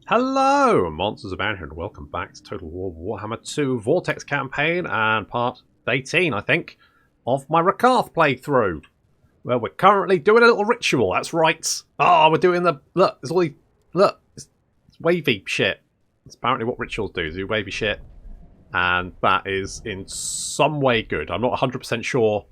Hello, monsters about here, and welcome back to Total War Warhammer 2 Vortex Campaign and part 18, I think, of my Rakarth playthrough. Well, we're currently doing a little ritual, that's right. Oh, we're doing the... Look, it's all the... Look, it's wavy shit. That's apparently what rituals do wavy shit. And that is in some way good. I'm not 100% sure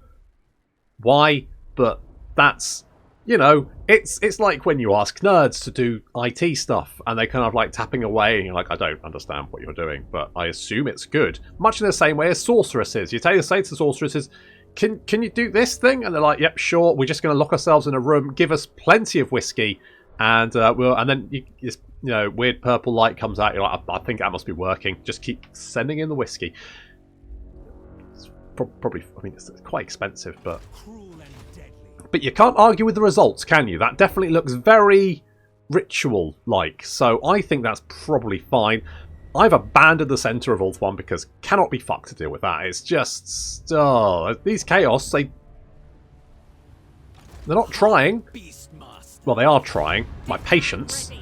why, but that's... You know, it's like when you ask nerds to do IT stuff and they kind of like tapping away and you're like, I don't understand what you're doing, but I assume it's good. Much in the same way as sorceresses. You say to sorceresses, can you do this thing? And they're like, yep, sure. We're just going to lock ourselves in a room, give us plenty of whiskey, and then this weird purple light comes out. You're like, I think that must be working. Just keep sending in the whiskey. It's probably, I mean, it's quite expensive, but... But you can't argue with the results, can you? That definitely looks very ritual-like, so I think that's probably fine. I've abandoned the centre of Ulth 1 because cannot be fucked to deal with that. It's just... Oh, these Chaos, they're not trying. Well, they are trying. My patience.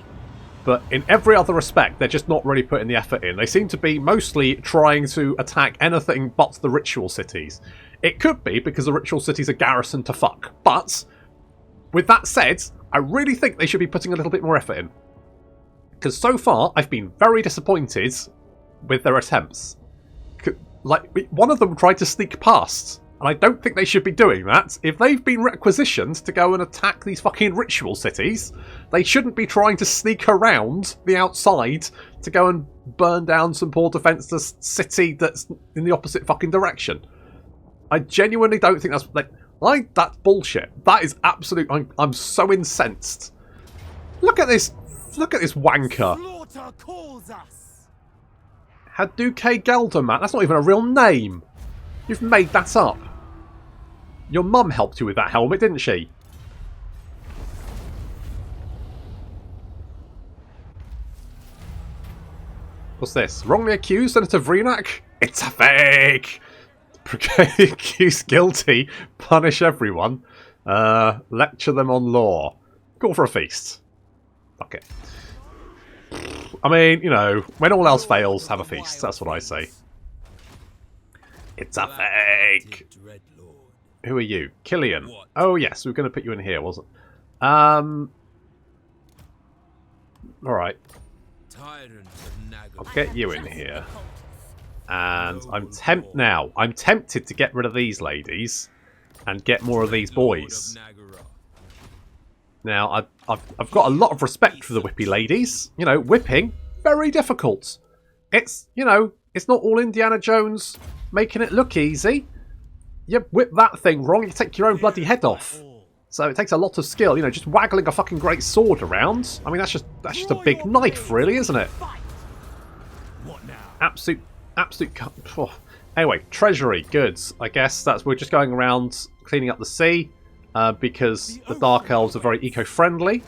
But in every other respect, they're just not really putting the effort in. They seem to be mostly trying to attack anything but the ritual cities. It could be because the ritual cities are garrisoned to fuck. But, with that said, I really think they should be putting a little bit more effort in. Because so far, I've been very disappointed with their attempts. Like, one of them tried to sneak past. And I don't think they should be doing that. If they've been requisitioned to go and attack these fucking ritual cities, they shouldn't be trying to sneak around the outside to go and burn down some poor defenceless city that's in the opposite fucking direction. I genuinely don't think that's... that's bullshit. That is absolute... I'm so incensed. Look at this... Look at this wanker. Hadouke Geldermat. That's not even a real name. You've made that up. Your mum helped you with that helmet, didn't she? What's this? Wrongly accused Senator Vreenak? It's a fake! Accused guilty. Punish everyone. Lecture them on law. Call for a feast. Fuck it. I mean, you know, when all else fails, have a feast. That's what I say. It's a fake! Who are you? Killian. Oh yes, we were going to put you in here, wasn't it? Alright. I'll get you in here. And I'm tempted to get rid of these ladies and get more of these boys. Now, I've got a lot of respect for the whippy ladies. You know, whipping, very difficult. It's, you know, it's not all Indiana Jones making it look easy. You whip that thing wrong, you take your own bloody head off. So it takes a lot of skill, you know, just waggling a fucking great sword around. I mean, that's just a big knife, really, isn't it? Absolute. Oh. Anyway, treasury goods. I guess we're just going around cleaning up the sea because the Dark Elves are very eco-friendly,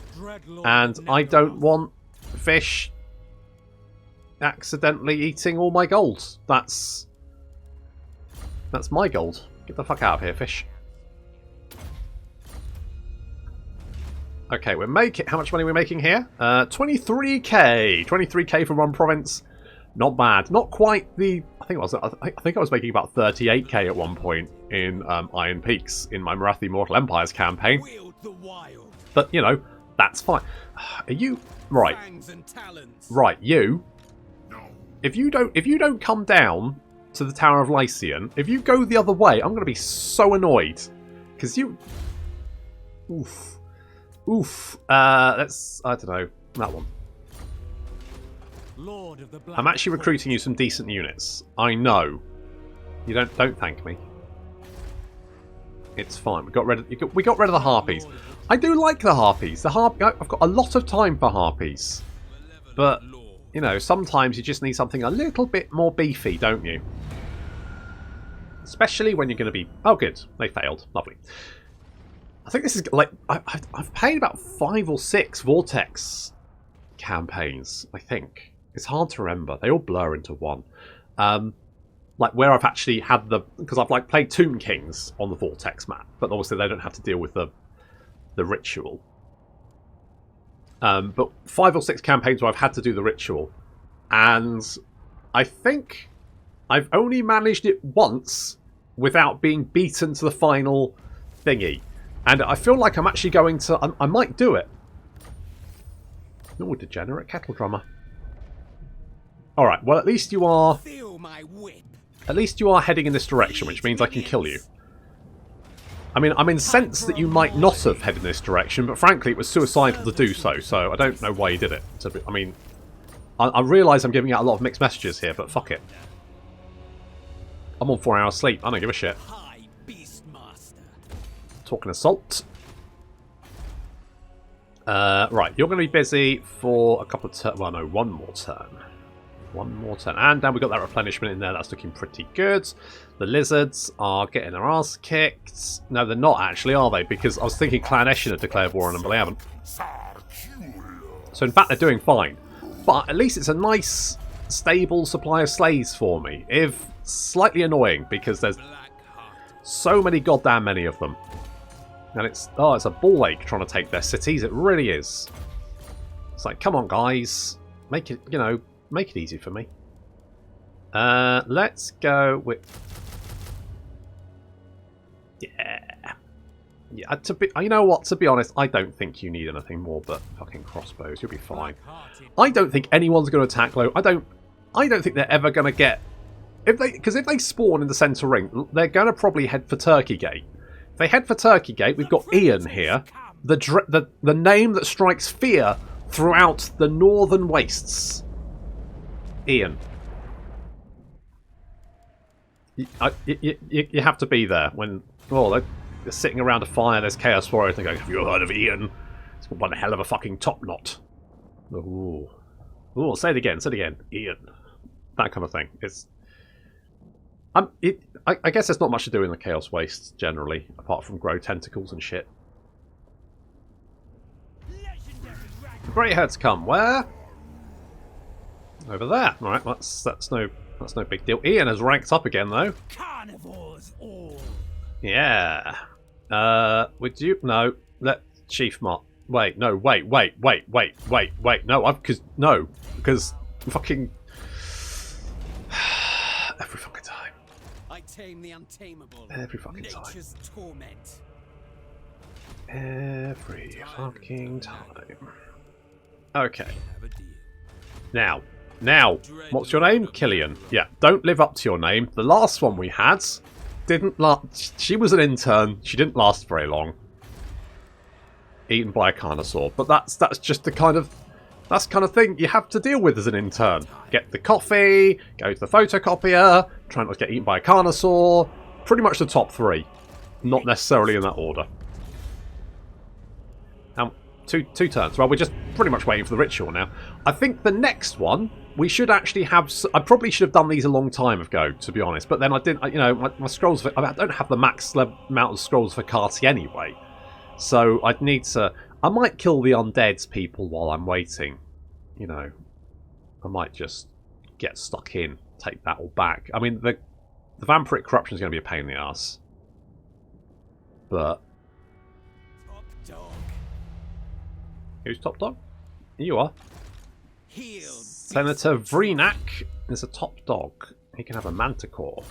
and I don't want fish accidentally eating all my gold. That's my gold. Get the fuck out of here, fish. Okay, we're making... How much money are we making here? 23k. 23k from one province. Not bad. Not quite the... I think I was making about 38k at one point in Iron Peaks in my Marathi Mortal Empires campaign. But, you know, that's fine. Are you... Right. Right, you. If you don't come down to the Tower of Lycian, if you go the other way, I'm going to be so annoyed. Because you... Oof. Oof. Let's... I don't know. That one. I'm actually recruiting you some decent units. I know. You don't thank me. It's fine. We got rid of the harpies. I do like the harpies. I've got a lot of time for harpies. But, you know, sometimes you just need something a little bit more beefy, don't you? Especially when you're going to be... Oh, good. They failed. Lovely. I think this is like... I've paid about 5 or 6 Vortex campaigns, I think. It's hard to remember. They all blur into one. Like where I've actually had the... Because I've like played Tomb Kings on the Vortex map. But obviously they don't have to deal with the ritual. But 5 or 6 campaigns where I've had to do the ritual. And I think I've only managed it once without being beaten to the final thingy. And I feel like I'm actually going to... I might do it. Oh, degenerate kettle drummer. Alright, well at least you are... At least you are heading in this direction, which means I can kill you. I mean, I'm incensed that you might not have headed in this direction, but frankly it was suicidal to do so, so I don't know why you did it. I mean, I realise I'm giving out a lot of mixed messages here, but fuck it. I'm on 4 hours sleep, I don't give a shit. Talking assault. Right, you're going to be busy for a couple of turns. Well, no, one more turn. One more turn. And then we got that replenishment in there. That's looking pretty good. The lizards are getting their ass kicked. No, they're not actually, are they? Because I was thinking Clan Eshin had declared war on them, but they haven't. So in fact, they're doing fine. But at least it's a nice, stable supply of slaves for me. If slightly annoying, because there's so goddamn many of them. And it's a ball ache trying to take their cities. It really is. It's like, come on, guys. Make it, make it easy for me. Let's go with... Yeah, you know what? To be honest, I don't think you need anything more but fucking crossbows. You'll be fine. I don't think anyone's going to attack low. I don't think they're ever going to get... Because if they spawn in the centre ring, they're going to probably head for Turkey Gate. If they head for Turkey Gate, we've got Ian here. The name that strikes fear throughout the northern wastes. Ian. You have to be there when... Oh, they're sitting around a fire, there's Chaos Warriors, and they're going, have you heard of Ian? It's one hell of a fucking top knot. Ooh. Ooh, say it again, Ian. That kind of thing. It's... I guess there's not much to do in the Chaos Wastes, generally, apart from grow tentacles and shit. The Greyheads come where? Over there. Alright, that's no big deal. Ian has ranked up again, though. Carnivores all. Yeah. Would you... No. Let Chief Mott... Wait, no, wait. No, because fucking... Every fucking time. I tame the untamable. Every fucking time. Nature's torment. Every fucking time. Okay. Now, what's your name? Killian. Yeah, don't live up to your name. The last one we had didn't last. She was an intern. She didn't last very long. Eaten by a carnosaur. But that's just the kind of thing you have to deal with as an intern. Get the coffee, go to the photocopier, try not to get eaten by a carnosaur. Pretty much the top 3. Not necessarily in that order. Now, two turns. Well, we're just pretty much waiting for the ritual now. I think the next one, we should actually have... I probably should have done these a long time ago, to be honest. But then I didn't... my scrolls... I don't have the max amount of scrolls for Carty anyway. So I'd need to... I might kill the undead people while I'm waiting. I might just get stuck in, take that all back. I mean, the vampiric corruption is going to be a pain in the ass. But... Top dog. Who's top dog? You are. Healed. Senator Vreenak is a top dog. He can have a manticore.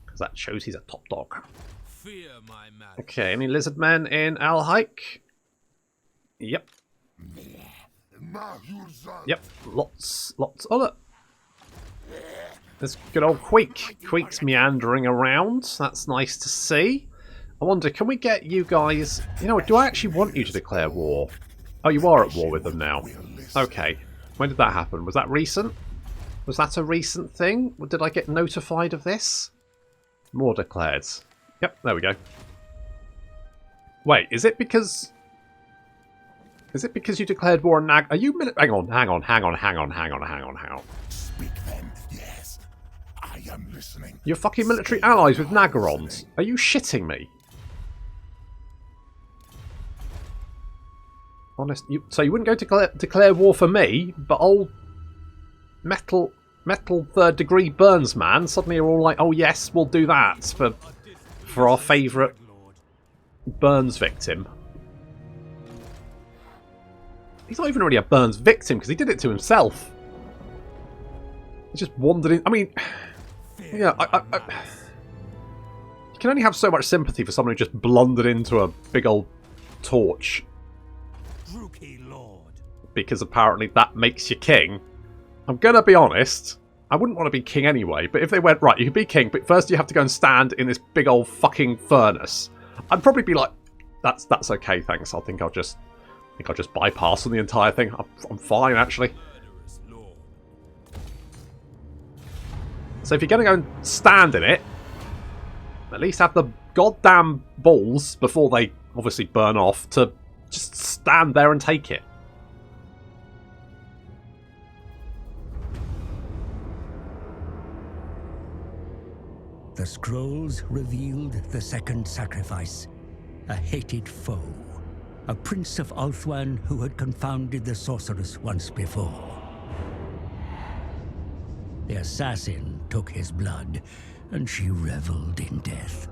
Because that shows he's a top dog. Fear my man. Okay, any lizard men in Alhike? Yep. Yep, lots. Oh, look. There's good old Queek. Queek's meandering around. That's nice to see. I wonder, can we get you guys... do I actually want you to declare war? Oh, you are at war with them now. Okay. When did that happen? Was that recent? Was that a recent thing? Did I get notified of this? More declared. Yep, there we go. Wait, is it because you declared war on Nag... Are you... Hang on. Speak then, yes. I am listening. You're fucking military allies with Nagarons. Are you shitting me? Honest... So you wouldn't go declare war for me, but old... Metal 3rd degree Burns man suddenly you're all like, oh yes, we'll do that for our favourite Burns victim. He's not even really a Burns victim because he did it to himself. He just wandered in. I mean, yeah, you can only have so much sympathy for someone who just blundered into a big old torch. Because apparently that makes you king. I'm gonna be honest. I wouldn't want to be king anyway, but if they went, right, you can be king, but first you have to go and stand in this big old fucking furnace, I'd probably be like, that's okay, thanks. I think I'll just bypass on the entire thing. I'm fine, actually. So if you're going to go and stand in it, at least have the goddamn balls, before they obviously burn off, to just stand there and take it. The scrolls revealed the second sacrifice, a hated foe. A prince of Ulthuan who had confounded the sorceress once before. The assassin took his blood, and she reveled in death.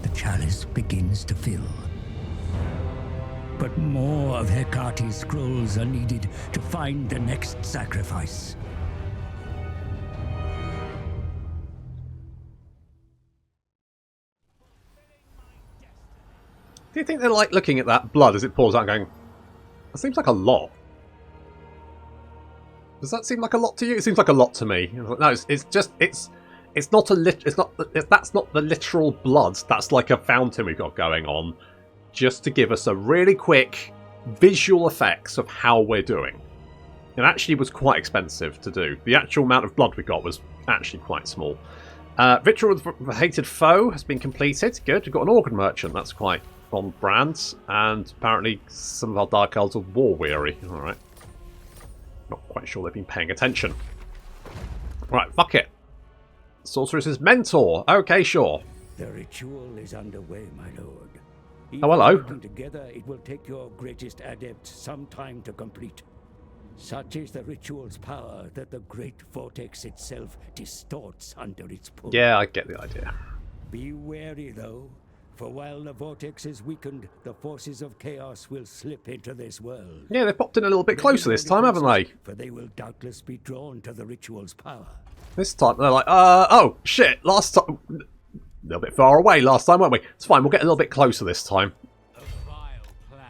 The chalice begins to fill. But more of Hecate's scrolls are needed to find the next sacrifice. Do you think they're like looking at that blood as it pours out and going, that seems like a lot? Does that seem like a lot to you? It seems like a lot to me. No, it's not a that's not the literal blood. That's like a fountain we've got going on, just to give us a really quick visual effects of how we're doing. It actually was quite expensive to do. The actual amount of blood we got was actually quite small. Victory with the hated foe has been completed. Good. We've got an organ merchant. That's quite on brand. And apparently some of our dark elves are war weary. Alright. Not quite sure they've been paying attention. Right, fuck it. Sorceress's mentor. Okay, sure. The ritual is underway, my lord. Oh, hello. Working together, it will take your greatest adept some time to complete. Such is the ritual's power that the great vortex itself distorts under its pull. Yeah, I get the idea. Be wary, though, for while the vortex is weakened, the forces of chaos will slip into this world. Yeah, they've popped in a little bit closer this time, haven't they? For they will doubtless be drawn to the ritual's power. This time they're like, oh, shit, last time... A little bit far away last time, weren't we? It's fine, we'll get a little bit closer this time. A vile plan.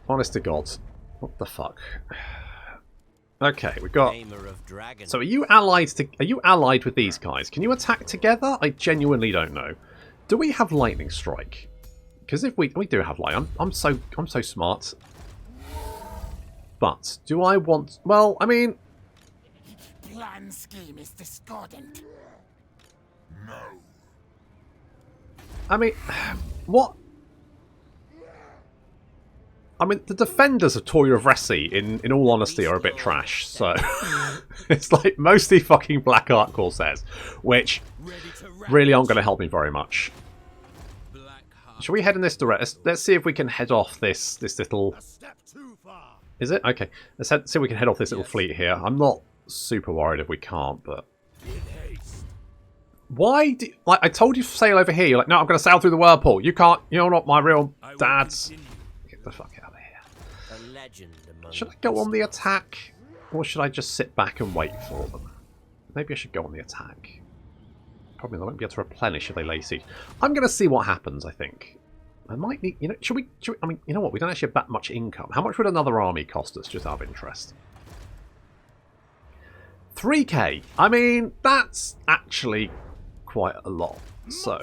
Honest to God. What the fuck? Okay, we've got... So are you allied with these guys? Can you attack together? I genuinely don't know. Do we have lightning strike? Because if we do have lightning, I'm so smart. But do I want? Well, I mean, Plan scheme is discordant. No. I mean, what? I mean, the defenders of Toy of Ressi, in all honesty, are a bit trash. So it's like mostly fucking Black Art Corsairs, which really aren't going to help me very much. Shall we head in this direction? Let's see if we can head off this little... Is it? Okay. Let's see if we can head off this little fleet here. I'm not super worried if we can't, but... Why do... Like, I told you to sail over here. You're like, no, I'm going to sail through the whirlpool. You can't... You're not my real dads. Get the fuck out of here. Should I go on the attack? Or should I just sit back and wait for them? Maybe I should go on the attack. Probably they won't be able to replenish if they lay siege. I'm going to see what happens, I think. I might need... You know, should we... I mean, you know what? We don't actually have that much income. How much would another army cost us, just out of interest? 3k. I mean, that's actually quite a lot. So,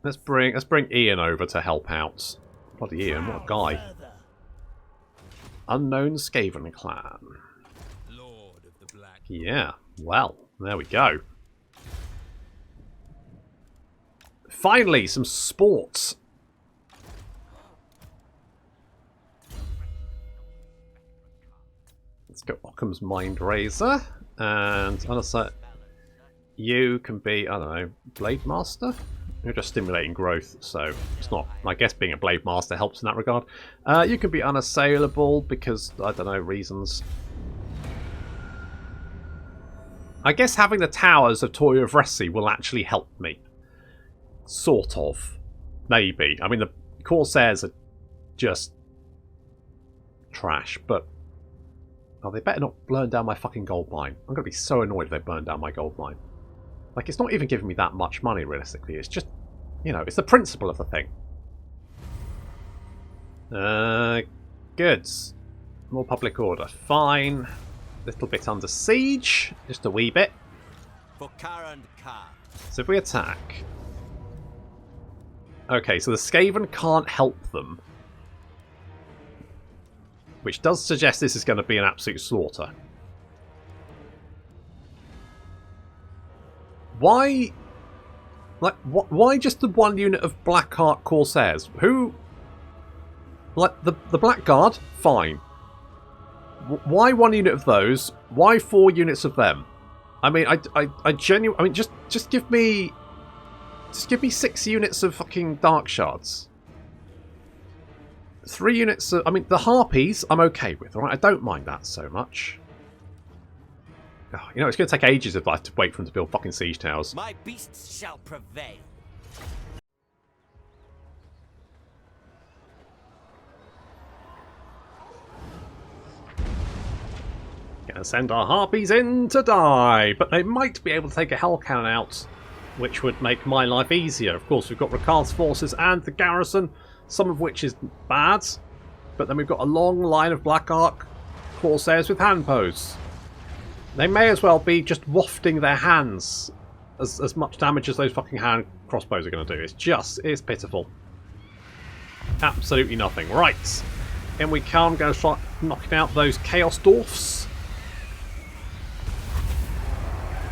let's bring Ian over to help out. Bloody Ian, what a guy. Unknown Skaven clan. Lord of the Black. Yeah, well, there we go. Finally, some sports. Let's go Occam's Mind Razor. And honestly, you can be, I don't know, Blade Master? You're just stimulating growth, so it's not... I guess being a Blade Master helps in that regard. You can be unassailable because, I don't know, reasons. I guess having the towers of Toy of Ressi will actually help me. Sort of. Maybe. I mean, the Corsairs are just trash, but... Oh, they better not burn down my fucking gold mine. I'm going to be so annoyed if they burn down my gold mine. Like, it's not even giving me that much money, realistically. It's just, you know, it's the principle of the thing. Goods. More public order. Fine. Little bit under siege. Just a wee bit. For Karen Khan. So if we attack... Okay, so the Skaven can't help them. Which does suggest this is going to be an absolute slaughter. Why... Like, why just the one unit of Blackheart Corsairs? Who... Like, the Blackguard? Fine. Why one unit of those? Why 4 units of them? I mean, I genuinely... I mean, just give me... Just give me 6 units of fucking Dark Shards. 3 units of... I mean, the Harpies I'm okay with, alright? I don't mind that so much. Oh, you know, it's going to take ages if I have to wait for them to build fucking siege towers. My beasts shall prevail. Gonna send our Harpies in to die, but they might be able to take a Hell Cannon out, which would make my life easier. Of course, we've got Ricard's forces and the garrison, some of which is bad, but then we've got a long line of Black Ark Corsairs with handposts. They may as well be just wafting their hands as much damage as those fucking hand crossbows are going to do. It's pitiful. Absolutely nothing. Right. In we come, go start knocking out those Chaos Dwarfs.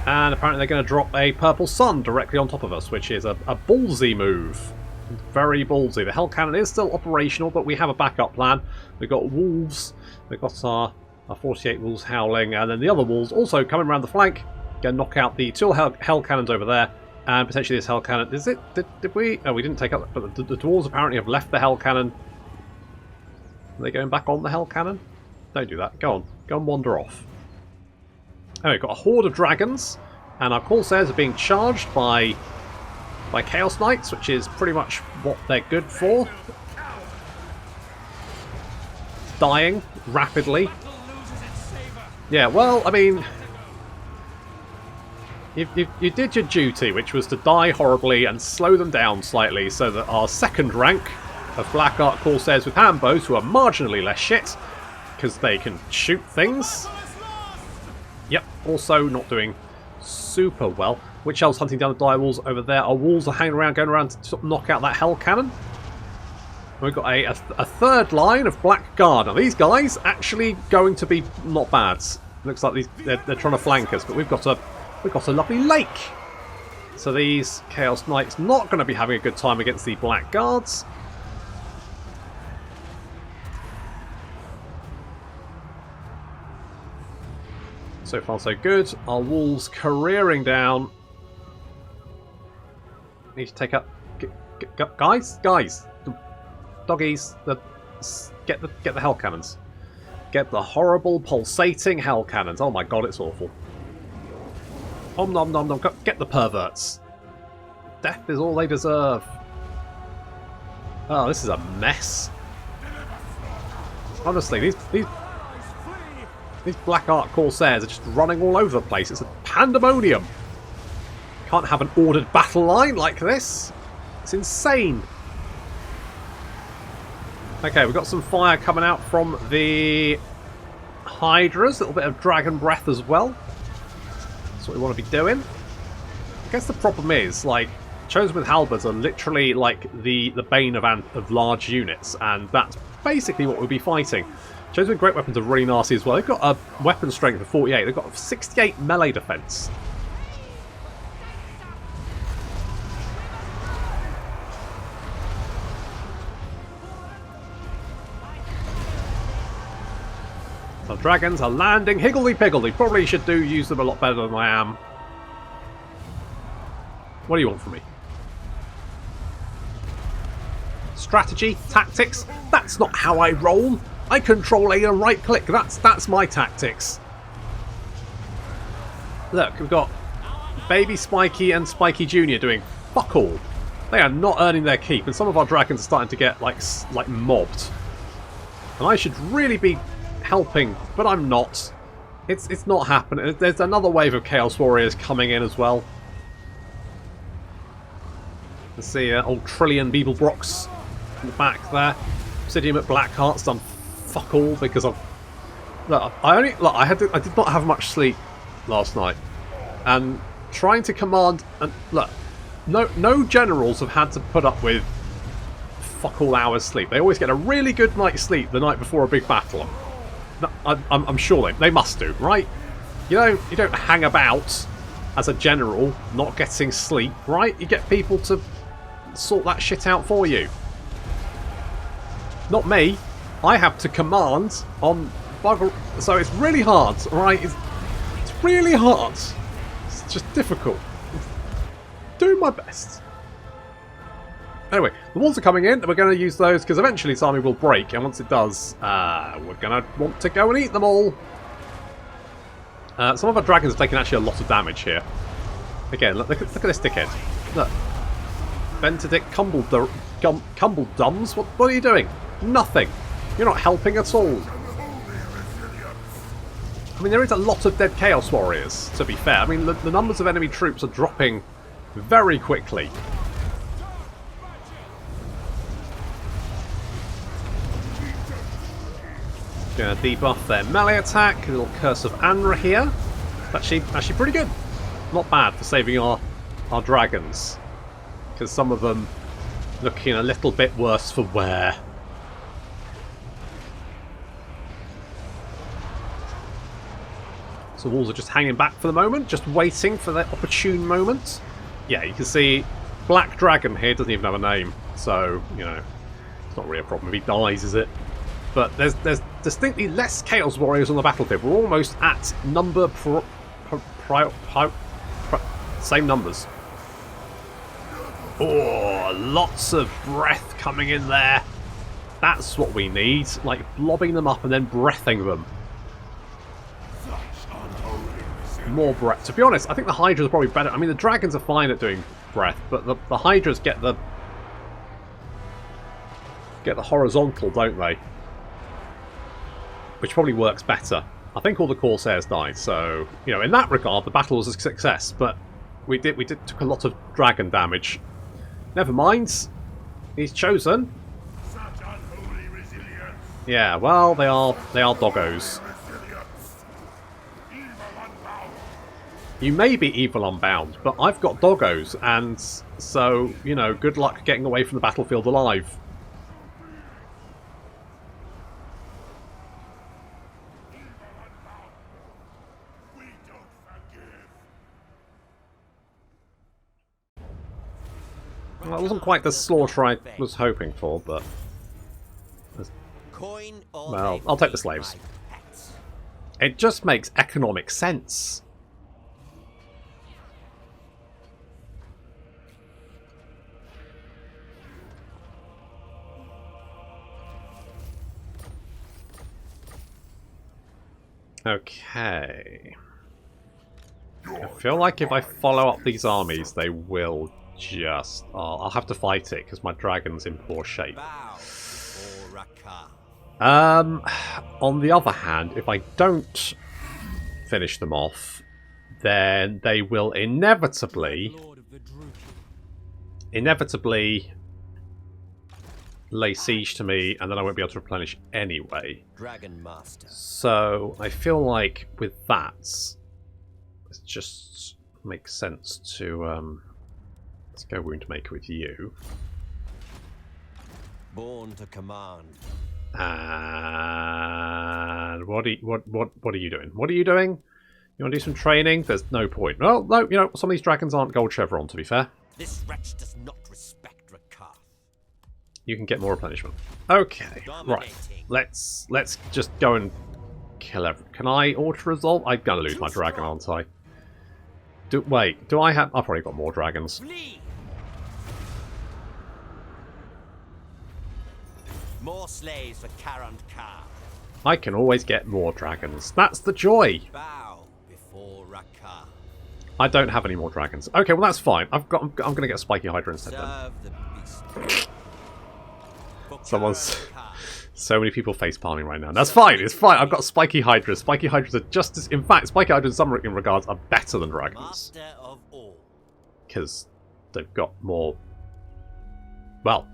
And apparently they're going to drop a Purple Sun directly on top of us, which is a ballsy move. Very ballsy. The Hell Cannon is still operational, but we have a backup plan. We've got Wolves. We've got our 48 Wolves howling, and then the other Wolves also coming around the flank. Going to knock out the 2 Hell Cannons over there, and potentially this Hell Cannon. Is it? Did we? Oh, we didn't take up. But the Dwarves apparently have left the Hell Cannon. Are they going back on the Hell Cannon? Don't do that. Go on. Go and wander off. Oh, we've got a horde of dragons, and our Corsairs are being charged by Chaos Knights, which is pretty much what they're good for. Dying rapidly. Yeah, well, I mean, you did your duty, which was to die horribly and slow them down slightly so that our second rank of Black Ark Corsairs with handbows, who are marginally less shit, because they can shoot things. Yep, also not doing super well. Witch Elves hunting down the dire walls over there. Our walls are hanging around, going around to sort of knock out that Hell Cannon. We've got a third line of Black Guard. Now these guys actually going to be not bad. Looks like they're trying to flank us, but we've got a lovely lake. So these Chaos Knights not going to be having a good time against the Black Guards. So far so good. Our walls careering down. Need to take up, guys. Doggies, get the Hell Cannons. Get the horrible pulsating Hell Cannons. Oh my god, it's awful. Om nom nom nom. Get the perverts. Death is all they deserve. Oh, this is a mess. Honestly, these Black Ark Corsairs are just running all over the place. It's a pandemonium. Can't have an ordered battle line like this. It's insane. Okay, we've got some fire coming out from the Hydras. A little bit of Dragon Breath as well. That's what we want to be doing. I guess the problem is, like, Chosen with Halberds are literally like the bane of large units, and that's basically what we'll be fighting. Chosen with Great Weapons are really nasty as well. They've got a weapon strength of 48. They've got 68 melee defense. Our dragons are landing higgledy-piggledy. Probably should use them a lot better than I am. What do you want from me? strategy, tactics. That's not how I roll. I control A and right click. That's my tactics. Look, we've got Baby Spiky and Spiky Jr. doing fuck all. They are not earning their keep, and some of our dragons are starting to get like mobbed. And I should really be helping, but I'm not. It's not happening. There's another wave of Chaos Warriors coming in as well. Let's see, old Trillion Beeblebrox in the back there. Obsidian at Blackheart's done fuck all because I've. Look, I did not have much sleep last night, and trying to command and look, no generals have had to put up with fuck all hours sleep. They always get a really good night's sleep the night before a big battle. I'm sure they must do, right? You don't hang about as a general not getting sleep, right? You get people to sort that shit out for you. Not me. I have to command on bugger, so it's really hard, right? It's really hard. It's just difficult. Doing my best. Anyway, the walls are coming in, and we're going to use those because eventually this army will break, and once it does, we're going to want to go and eat them all. Some of our dragons have taken actually a lot of damage here. Again, look at this dickhead. Look. Benedict Cumbledums, what are you doing? Nothing. You're not helping at all. I mean, there is a lot of dead Chaos Warriors, to be fair. I mean, the numbers of enemy troops are dropping very quickly. Gonna debuff their melee attack. A little Curse of Anra here. Actually pretty good. Not bad for saving our dragons. Because some of them looking a little bit worse for wear. So walls are just hanging back for the moment, just waiting for their opportune moment. Yeah, you can see Black Dragon here doesn't even have a name, so it's not really a problem if he dies, is it? But there's distinctly less Chaos Warriors on the battlefield. We're almost at number same numbers. Oh, lots of breath coming in there. That's what we need, like blobbing them up and then breathing them. More breath. To be honest, I think the Hydras are probably better. I mean, the dragons are fine at doing breath, but the Hydras get the horizontal, don't they? Which probably works better. I think all the Corsairs died, so in that regard, the battle was a success. But we took a lot of dragon damage. Never mind. He's chosen. Yeah, well, they are doggos. You may be evil unbound, but I've got doggos, and so, good luck getting away from the battlefield alive. Well, it wasn't quite the slaughter I was hoping for, but... Well, I'll take the slaves. It just makes economic sense. Okay. I feel like if I follow up these armies, they will just... Oh, I'll have to fight it because my dragon's in poor shape. On the other hand, if I don't finish them off, then they will inevitably lay siege to me, and then I won't be able to replenish anyway. Dragon Master. So I feel like with that, it just makes sense to let's go Woundmaker with you. Born to command. And what are you doing? What are you doing? You want to do some training? There's no point. Well, no, some of these dragons aren't gold chevron, to be fair. This wretch does not respect Rakarth. You can get more replenishment. Okay, right. Let's just go and kill everyone. Can I auto-resolve? I'm gonna lose my dragon, aren't I? Wait, do I have... I've probably got more dragons. Flee. More slaves for Karand Kar. I can always get more dragons. That's the joy. Bow before Rakar. I don't have any more dragons. Okay, well that's fine. I'm going to get a spiky hydra instead then. Serve the beast. For Someone's... Karand Kar. So many people face palming right now. That's fine. It's fine. I've got spiky hydras. Spiky hydras are just as... In fact, spiky hydras in some regards are better than dragons. Master of all. Because they've got more... Well,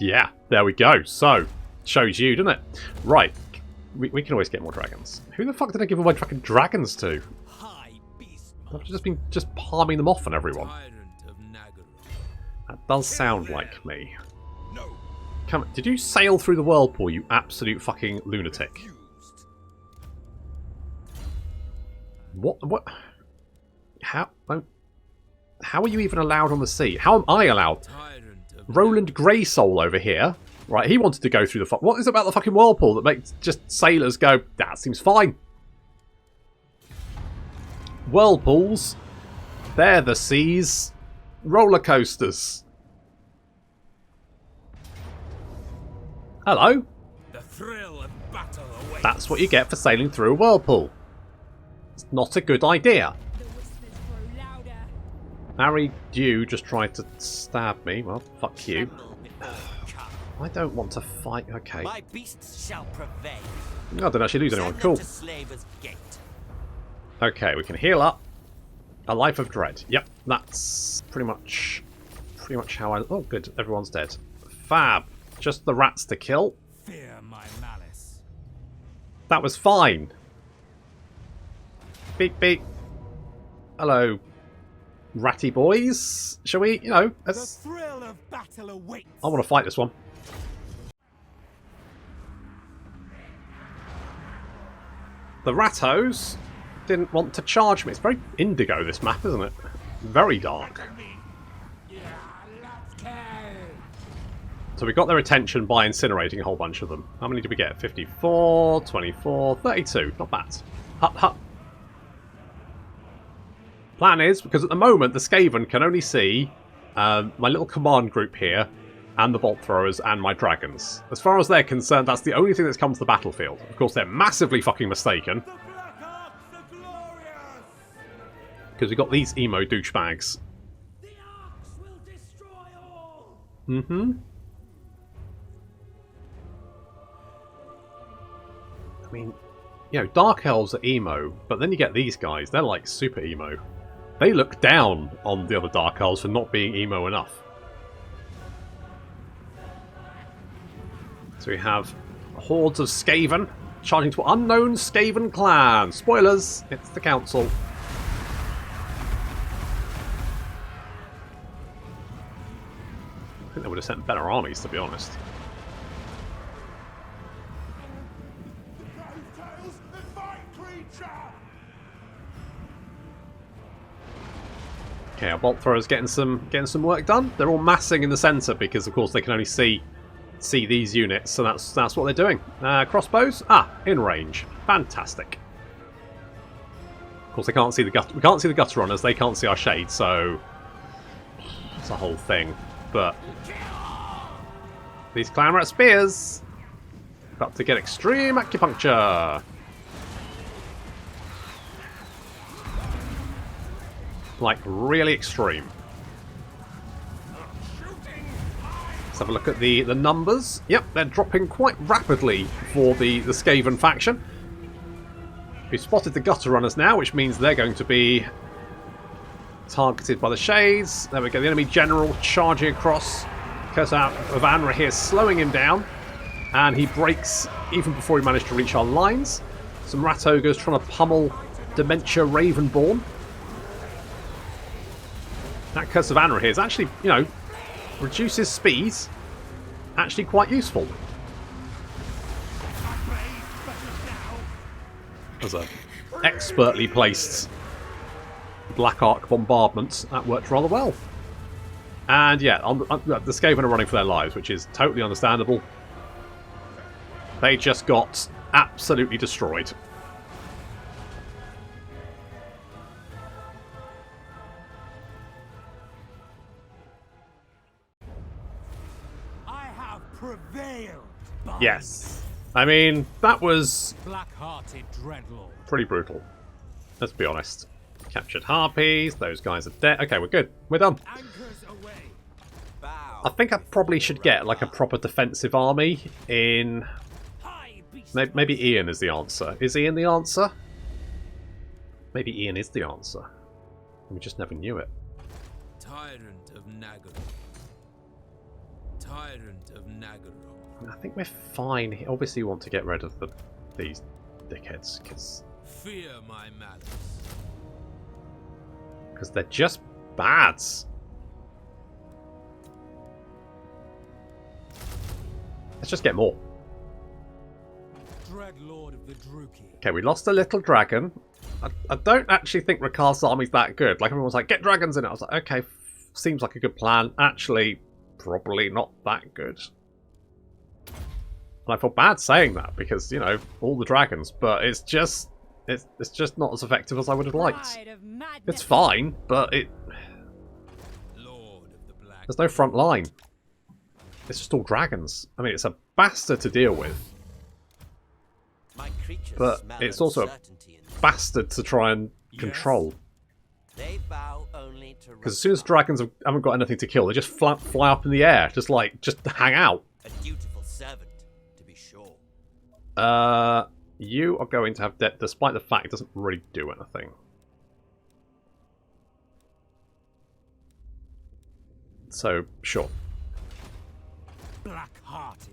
yeah, there we go. So, shows you, doesn't it? Right. We can always get more dragons. Who the fuck did I give away fucking dragons to? High beast. I've just been palming them off on everyone. That does sound like me. No. Come on, did you sail through the whirlpool, you absolute fucking lunatic? What? How are you even allowed on the sea? How am I allowed? Roland Greysoul over here. Right, he wanted to go through the... What is it about the fucking whirlpool that makes just sailors go, that seems fine? Whirlpools. They're the seas. Roller coasters. Hello. The thrill of battle awaits. That's what you get for sailing through a whirlpool. It's not a good idea. The whispers grow louder. Harry Dew just tried to stab me. Well, fuck you. Tremble before Kar. I don't want to fight. Okay. My beasts shall prevail. I didn't actually lose anyone. Send Cool. them to Slaver's Gate. Okay, we can heal up. A life of dread. Yep, that's pretty much how I... Oh, good. Everyone's dead. Fab. Just the rats to kill. Fear my malice. That was fine. Beep, beep. Hello, ratty boys. Shall we, The let's... thrill of battle awaits. I want to fight this one. The rattos didn't want to charge me. It's very indigo, this map, isn't it? Very dark. So we got their attention by incinerating a whole bunch of them. How many did we get? 54, 24, 32. Not bad. Hup, hup. Plan is, because at the moment the Skaven can only see my little command group here and the bolt throwers and my dragons. As far as they're concerned, that's the only thing that's come to the battlefield. Of course, they're massively fucking mistaken. The Black Ops are glorious. Because we've got these emo douchebags. The Arks will destroy all. Mm-hmm. I mean, Dark Elves are emo, but then you get these guys, they're like super emo. They look down on the other Dark Elves for not being emo enough. So we have hordes of Skaven charging to unknown Skaven clan. Spoilers, it's the council. I think they would have sent better armies, to be honest. Okay, our bolt throwers getting some work done. They're all massing in the centre because, of course, they can only see these units, so that's what they're doing. Crossbows, in range, fantastic. Of course, they can't see the gutter. We can't see the gutter runners. They can't see our shade, so it's a whole thing. But these clan rat spears about to get extreme acupuncture. Like, really extreme. Let's have a look at the numbers. Yep, they're dropping quite rapidly for the Skaven faction. We've spotted the gutter runners now, which means they're going to be targeted by the shades. There we go, the enemy general charging across. Curse out of Anra here, slowing him down. And he breaks even before he managed to reach our lines. Some rat ogres trying to pummel Dementia Ravenborn. That Curse of Anra here is actually, reduces speed. Actually quite useful. As a expertly placed Black Arc bombardment, that worked rather well. And yeah, the Skaven are running for their lives, which is totally understandable. They just got absolutely destroyed. I have prevailed. Yes. I mean, that was Black-hearted dreadlord. pretty brutal. Let's be honest. Captured harpies. Those guys are dead. Okay, we're good. We're done. Anchors away. Bow. I think I probably should get like a proper defensive army in... High beast. Maybe Ian is the answer. Is Ian the answer? Maybe Ian is the answer. We just never knew it. Tyrant of Nagaro. Tyrant of Nagaro. I think we're fine. Obviously, we want to get rid of these dickheads because Fear my malice. they're just bad. Let's just get more. Dreadlord of the Druki. Okay, we lost a little dragon. I don't actually think Rakarth's army's that good. Like, everyone's like, get dragons in it. I was like, okay, seems like a good plan. Actually, probably not that good. And I feel bad saying that because, you know, all the dragons, but it's just not as effective as I would have liked. Pride of madness. It's fine, but Lord of the Black. there's no front line. It's just all dragons. I mean, it's a bastard to deal with, My creatures but smell it's also a uncertainty in bastard to try and control. They bow only to Because as soon as dragons haven't got anything to kill, they just fly up in the air, just hang out. a dutiful servant, to be sure. You are going to have debt, despite the fact it doesn't really do anything. So, sure. Black-hearted.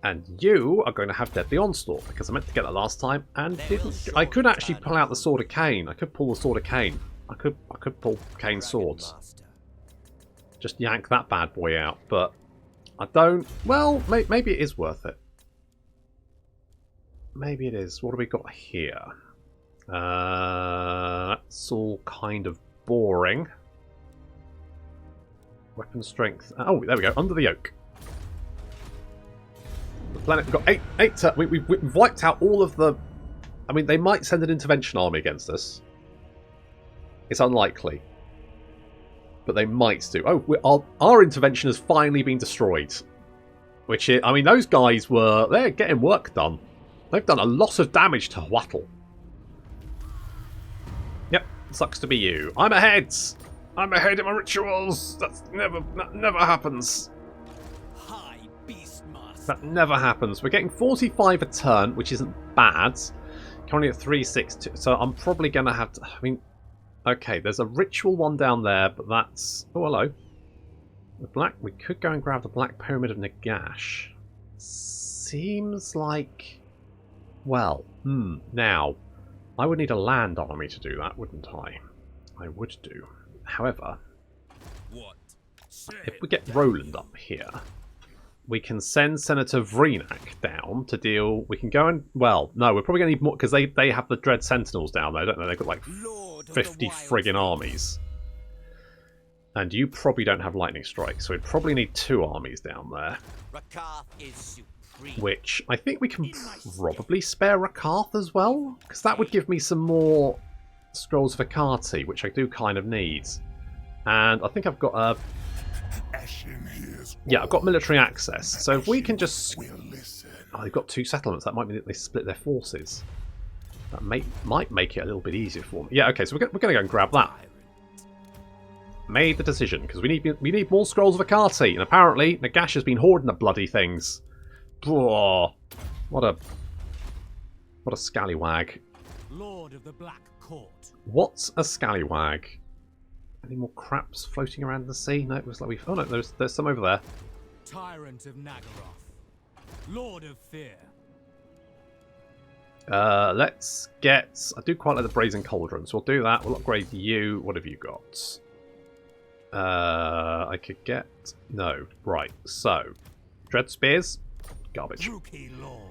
And you are going to have Deadly Onslaught, because I meant to get that last time and They will didn't. surely I could actually turn pull out the around. Sword of Cain. I could pull the Sword of Cain. I could pull Cain's swords. Master. Just yank that bad boy out, but I don't. Well, maybe it is worth it. Maybe it is. What have we got here? That's all kind of boring. Weapon strength. Oh, there we go. Under the yoke. The planet. We've got eight. We've wiped out all of the. I mean, they might send an intervention army against us. It's unlikely, but they might do. Oh, our intervention has finally been destroyed. Which is, I mean, those guys they're getting work done. They've done a lot of damage to Wattle. Yep, sucks to be you. I'm ahead. I'm ahead in my rituals. That never happens. High beast master. That never happens. We're getting 45 a turn, which isn't bad. Currently at 362, so I'm probably going to have to. I mean, okay, there's a ritual one down there, but that's. Oh, hello. The black. We could go and grab the Black Pyramid of Nagash. Seems like. Well, now, I would need a land army to do that, wouldn't I? I would do. However, What? if we get Roland up here, we can send Senator Vreenak down to deal. We can go and. Well, no, we're probably going to need more because they have the Dread Sentinels down there, don't they? They've got like Lord of 50 the wild. friggin' armies. And you probably don't have Lightning Strike, so we'd probably need 2 armies down there. Rakarth is supreme. Which I think we can probably spare Rakarth as well, because that would give me some more Scrolls of Akati, which I do kind of need. And I think I've got a. Ashen hears Yeah, I've got military access. So if we can just. will listen. Oh, they've got 2 settlements. That might mean that they split their forces. That might make it a little bit easier for me. Yeah, okay, so we're going to go and grab that. Made the decision, because we need more Scrolls of Akati. And apparently, Nagash has been hoarding the bloody things. Blah. What a scallywag. Lord of the Black Court. What's a scallywag? Any more craps floating around the sea? No, it was like we. Oh no, there's some over there. Tyrant of Nagaroth. Lord of Fear. Let's get. I do quite like the Brazen Cauldron, so we'll do that. We'll upgrade you. What have you got? I could get. No, right. So, Dread Spears, garbage. Druki Lord.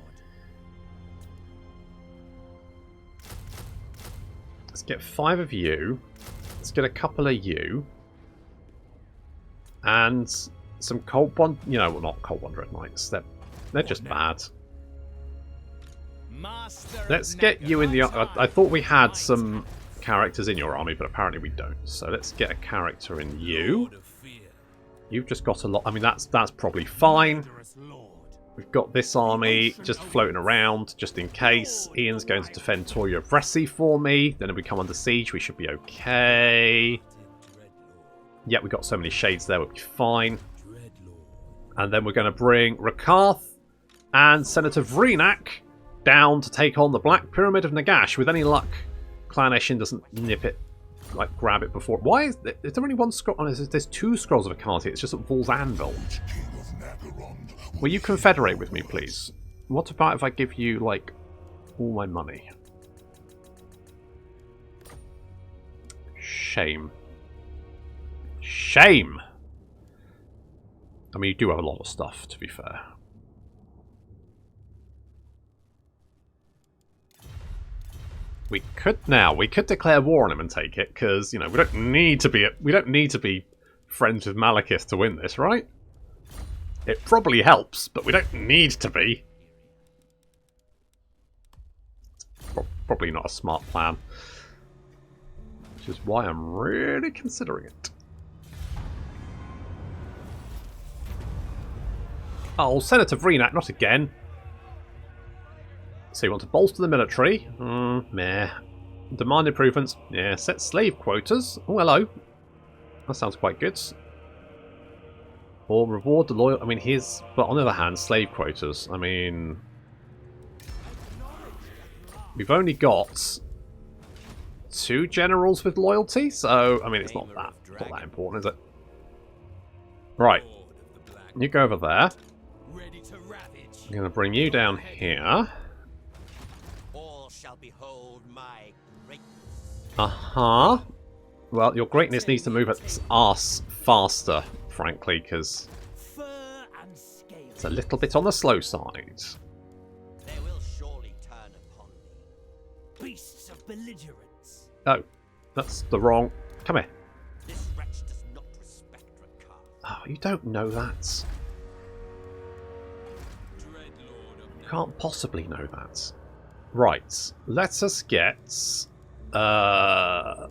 Let's get 5 of you. Let's get a couple of you. And some Cold One. You know, well, not Cold One Dread Knights. They're just bad. Master Let's of get you in the. Nagaroth. I thought we had some characters in your army, but apparently we don't. So let's get a character in you. Lord of Fear. You've just got a lot. I mean, that's probably fine. Murderous Lord. We've got this army just floating around, just in case. Ian's going to defend Toya Vresi for me. Then if we come under siege, we should be okay. Yeah, we've got so many shades there, we'll be fine. And then we're going to bring Rakarth and Senator Vreenak down to take on the Black Pyramid of Nagash. With any luck, Clan Eshin doesn't nip it, like grab it before. Why is there only one scroll? Oh, there's two scrolls of Akati. It's just at Vol's Anvil. Will you confederate with me, please? What about if I give you, like, all my money? Shame. Shame! I mean, you do have a lot of stuff, to be fair. We could declare war on him and take it, because, you know, we don't need to be friends with Malekith to win this, right? It probably helps, but we don't need to be. It's probably not a smart plan. Which is why I'm really considering it. Oh, Senator Vreenak, not again. So you want to bolster the military? Meh. Demand improvements? Yeah. Set slave quotas? Oh, hello. That sounds quite good. Or reward the loyal... I mean, but on the other hand, slave quotas. I mean... We've only got 2 generals with loyalty, so... I mean, it's not that important, is it? Right. You go over there. I'm going to bring you down here. All shall behold my greatness. Uh-huh. Well, your greatness needs to move its arse faster, frankly, because it's a little bit on the slow side. They will surely turn upon me. Beasts of belligerence. Oh, that's the wrong... Come here. This wretch does not respect Rakarth. Oh, you don't know that. You can't possibly know that. Right, let us get that,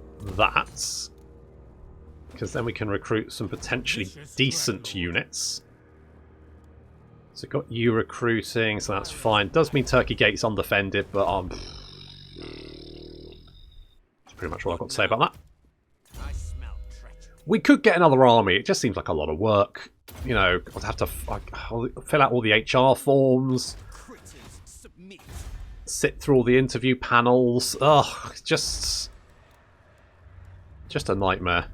because then we can recruit some potentially decent units. So got you recruiting, so that's fine. Does mean Turkey Gate's undefended, but that's pretty much all I've got to say about that. I smell treachery. We could get another army. It just seems like a lot of work. You know, I'd have to fill out all the HR forms. Critters submit. Sit through all the interview panels. Ugh, just a nightmare.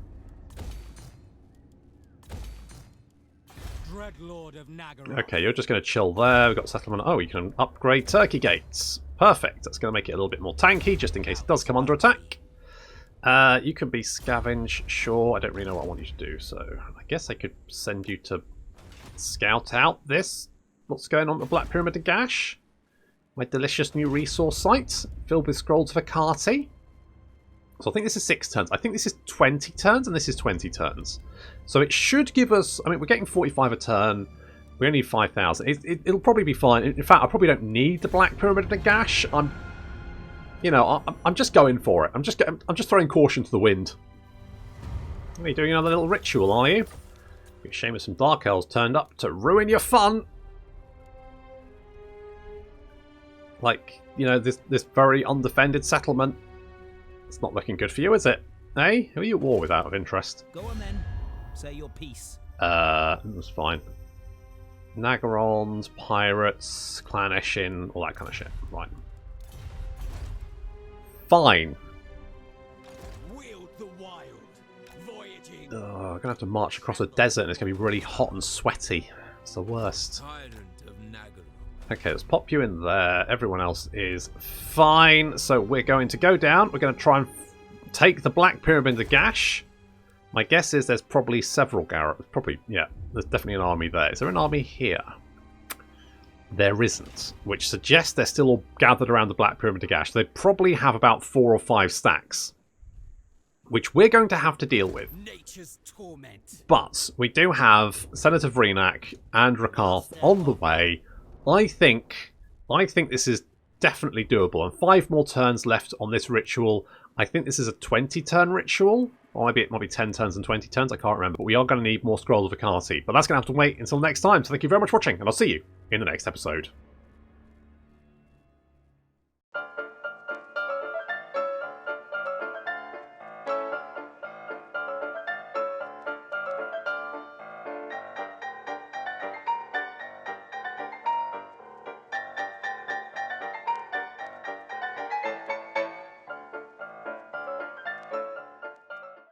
Dreadlord of Nagaroth. Okay, you're just going to chill there. We've got settlement. Oh, you can upgrade Turkey Gates. Perfect. That's going to make it a little bit more tanky, just in case it does come under attack. You can be scavenge, sure. I don't really know what I want you to do, so I guess I could send you to scout out what's going on at the Black Pyramid of Gash. My delicious new resource site, filled with scrolls of Akati. So I think this is 6 turns. I think this is 20 turns, and this is 20 turns. So it should give us... I mean, we're getting 45 a turn. We only need 5,000. It'll probably be fine. In fact, I probably don't need the Black Pyramid of Nagash. I'm just going for it. I'm just throwing caution to the wind. Are you doing another little ritual, are you? Be a shame if some Dark Elves turned up to ruin your fun. Like, you know, this very undefended settlement. It's not looking good for you, is it? Hey, who are you at war with out of interest? Go on then. Say your piece. That's fine. Nagarons, pirates, Clan Eshin, all that kind of shit. Right. Fine. Wield the wild. Voyaging. I'm going to have to march across a desert and it's going to be really hot and sweaty. It's the worst. Tyrant of Nagaroth. Okay, let's pop you in there. Everyone else is fine. So we're going to go down. We're going to try and take the Black Pyramid of Gash. My guess is there's probably several Garrett. Yeah, there's definitely an army there. Is there an army here? There isn't, which suggests they're still all gathered around the Black Pyramid of Gash. They probably have about 4 or 5 stacks, which we're going to have to deal with. Nature's torment. But we do have Senator Vreenak and Rakarth on the way. I think this is definitely doable. And 5 more turns left on this ritual. I think this is a 20-turn ritual. Or maybe it might be 10 turns and 20 turns, I can't remember. But we are going to need more Scrolls of Vakati. But that's going to have to wait until next time. So thank you very much for watching, and I'll see you in the next episode.